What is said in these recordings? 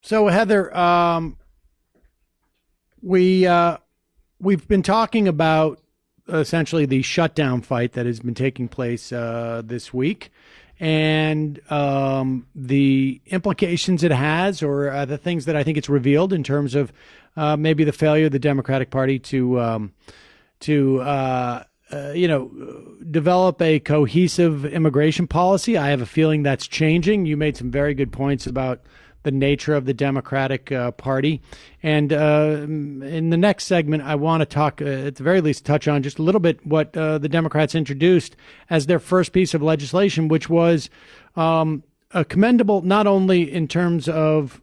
So Heather, we've been talking about essentially the shutdown fight that has been taking place this week, and the implications it has, or the things that I think it's revealed in terms of maybe the failure of the Democratic Party to develop a cohesive immigration policy. I have a feeling that's changing. You made some very good points about the nature of the Democratic Party. And in the next segment, I want to talk, at the very least, touch on just a little bit what the Democrats introduced as their first piece of legislation, which was commendable not only in terms of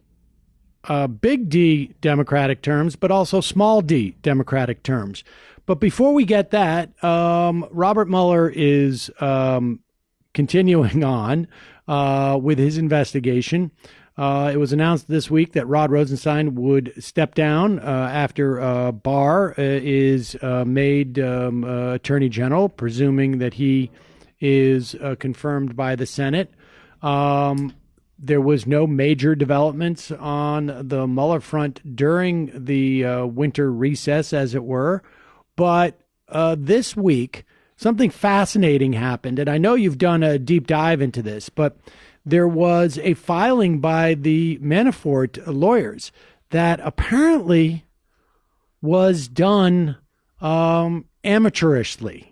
big D Democratic terms, but also small d Democratic terms. But before we get that, Robert Mueller is continuing on with his investigation. It was announced this week that Rod Rosenstein would step down after Barr is made Attorney General, presuming that he is confirmed by the Senate. There was no major developments on the Mueller front during the winter recess, as it were. But this week, something fascinating happened. And I know you've done a deep dive into this, but there was a filing by the Manafort lawyers that apparently was done amateurishly,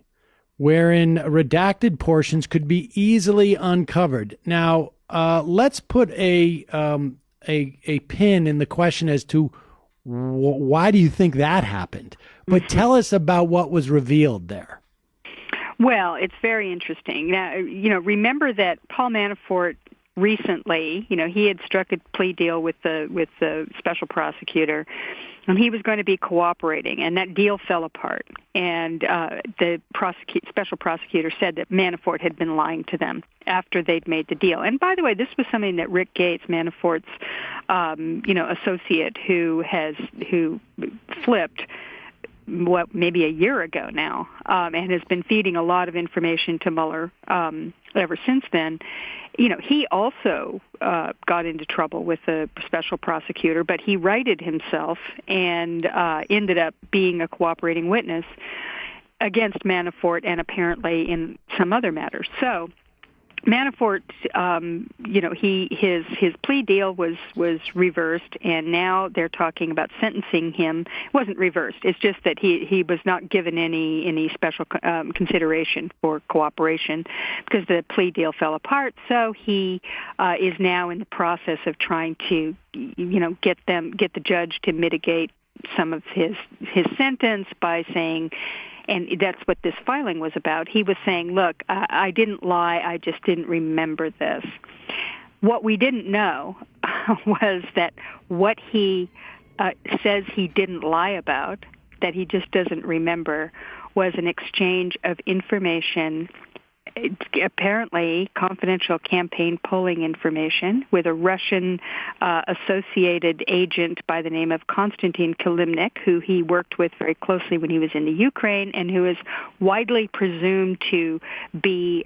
wherein redacted portions could be easily uncovered. Now, let's put a pin in the question as to why do you think that happened? But tell us about what was revealed there. Well, it's very interesting. Now, remember that Paul Manafort recently, he had struck a plea deal with the special prosecutor, and he was going to be cooperating, and that deal fell apart. And the special prosecutor said that Manafort had been lying to them after they'd made the deal. And by the way, this was something that Rick Gates, Manafort's, associate, who flipped maybe a year ago now, and has been feeding a lot of information to Mueller ever since then. He also got into trouble with the special prosecutor, but he righted himself and ended up being a cooperating witness against Manafort and apparently in some other matters. So Manafort, his plea deal was reversed, and now they're talking about sentencing him. It wasn't reversed. It's just that he was not given any special consideration for cooperation because the plea deal fell apart. So he is now in the process of trying to, get the judge to mitigate some of his sentence by saying. And that's what this filing was about. He was saying, look, I didn't lie, I just didn't remember this. What we didn't know was that what he says he didn't lie about, that he just doesn't remember, was an exchange of information, apparently confidential campaign polling information, with a Russian associated agent by the name of Konstantin Kilimnik, who he worked with very closely when he was in the Ukraine, and who is widely presumed to be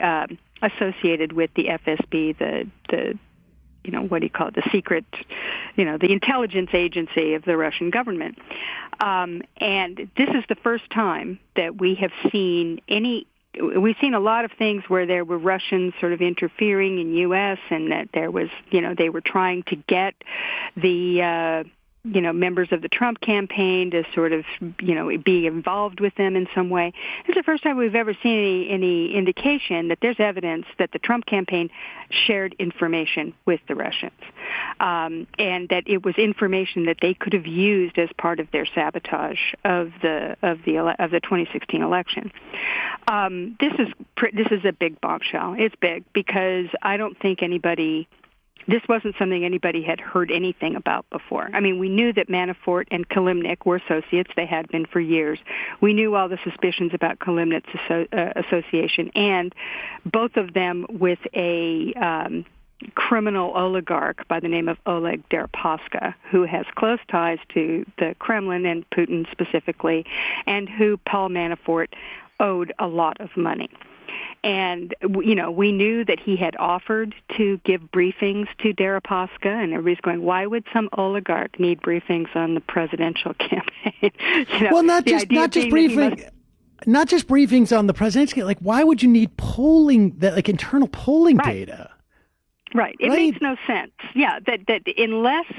associated with the FSB, the what do you call it, the secret, the intelligence agency of the Russian government. And this is the first time that we have seen we've seen a lot of things where there were Russians sort of interfering in U.S. and that there was, they were trying to get the, members of the Trump campaign to sort of, be involved with them in some way. This is the first time we've ever seen any indication that there's evidence that the Trump campaign shared information with the Russians, and that it was information that they could have used as part of their sabotage of the 2016 election. This is a big bombshell. It's big because I don't think this wasn't something anybody had heard anything about before. I mean, we knew that Manafort and Kilimnik were associates. They had been for years. We knew all the suspicions about Kilimnik's association, and both of them with a criminal oligarch by the name of Oleg Deripaska, who has close ties to the Kremlin and Putin specifically, and who Paul Manafort owed a lot of money. And, we knew that he had offered to give briefings to Deripaska, and everybody's going, why would some oligarch need briefings on the presidential campaign? Well, not just briefings on the presidential. Like, why would you need internal polling data? Right. It makes no sense. Yeah, that unless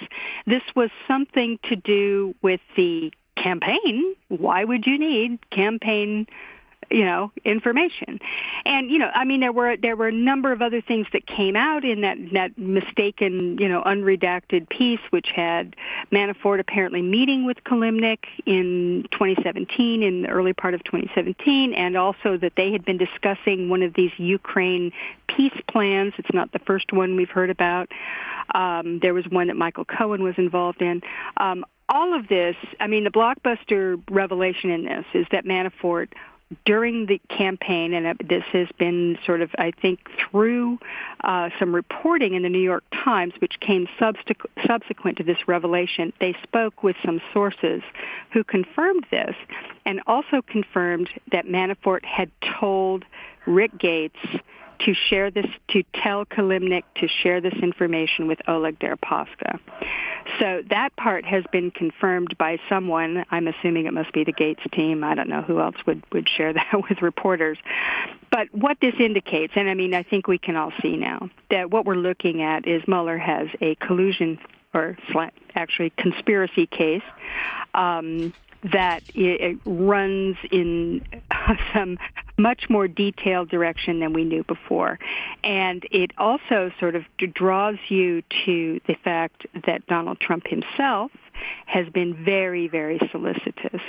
this was something to do with the campaign, why would you need campaign information? And, there were a number of other things that came out in that mistaken, unredacted piece, which had Manafort apparently meeting with Kilimnik in 2017, in the early part of 2017, and also that they had been discussing one of these Ukraine peace plans. It's not the first one we've heard about. There was one that Michael Cohen was involved in. All of this, the blockbuster revelation in this is that Manafort, during the campaign, and this has been sort of, I think, through some reporting in the New York Times, which came subsequent to this revelation, they spoke with some sources who confirmed this and also confirmed that Manafort had told Rick Gates to share this, to tell Kilimnik to share this information with Oleg Deripaska. So that part has been confirmed by someone. I'm assuming it must be the Gates team. I don't know who else would share that with reporters. But what this indicates, and I think we can all see now, that what we're looking at is Mueller has a collusion or actually conspiracy case that it runs in some much more detailed direction than we knew before. And it also sort of draws you to the fact that Donald Trump himself has been very, very solicitous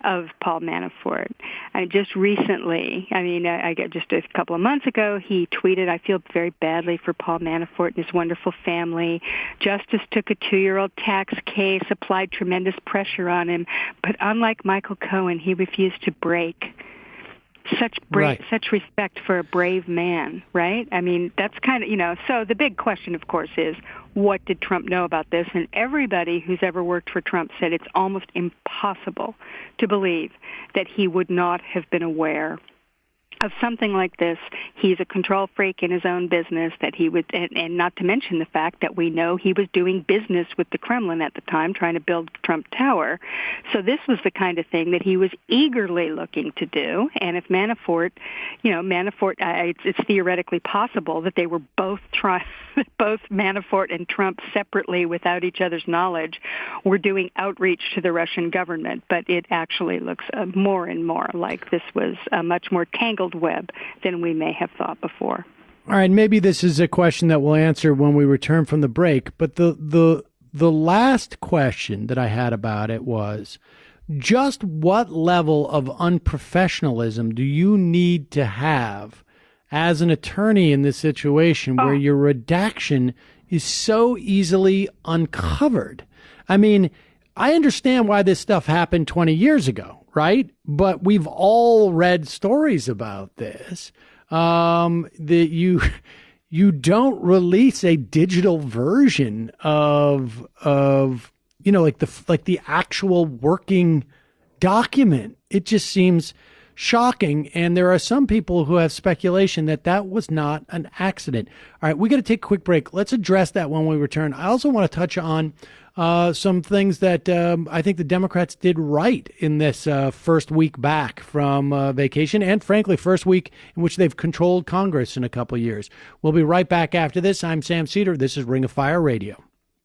of Paul Manafort. And just recently, I got just a couple of months ago, he tweeted, "I feel very badly for Paul Manafort and his wonderful family. Justice took a 2-year-old tax case, applied tremendous pressure on him, but unlike Michael Cohen, he refused to break." Such respect for a brave man, right? That's kind of, so the big question, of course, is what did Trump know about this? And everybody who's ever worked for Trump said it's almost impossible to believe that he would not have been aware of something like this. He's a control freak in his own business, that he would, and not to mention the fact that we know he was doing business with the Kremlin at the time, trying to build Trump Tower. So this was the kind of thing that he was eagerly looking to do. And if Manafort, it's theoretically possible that they were both both Manafort and Trump separately, without each other's knowledge, were doing outreach to the Russian government. But it actually looks more and more like this was a much more tangled web than we may have thought before. All right, maybe this is a question that we'll answer when we return from the break, but the last question that I had about it was just what level of unprofessionalism do you need to have as an attorney in this situation where your redaction is so easily uncovered? I understand why this stuff happened 20 years ago, right? But we've all read stories about this. That you don't release a digital version of the actual working document. It just seems shocking. And there are some people who have speculation that was not an accident. All right, we got to take a quick break. Let's address that when we return. I also want to touch on some things that I think the Democrats did right in this first week back from vacation, and frankly, first week in which they've controlled Congress in a couple of years. We'll be right back after this. I'm Sam Seder. This is Ring of Fire Radio.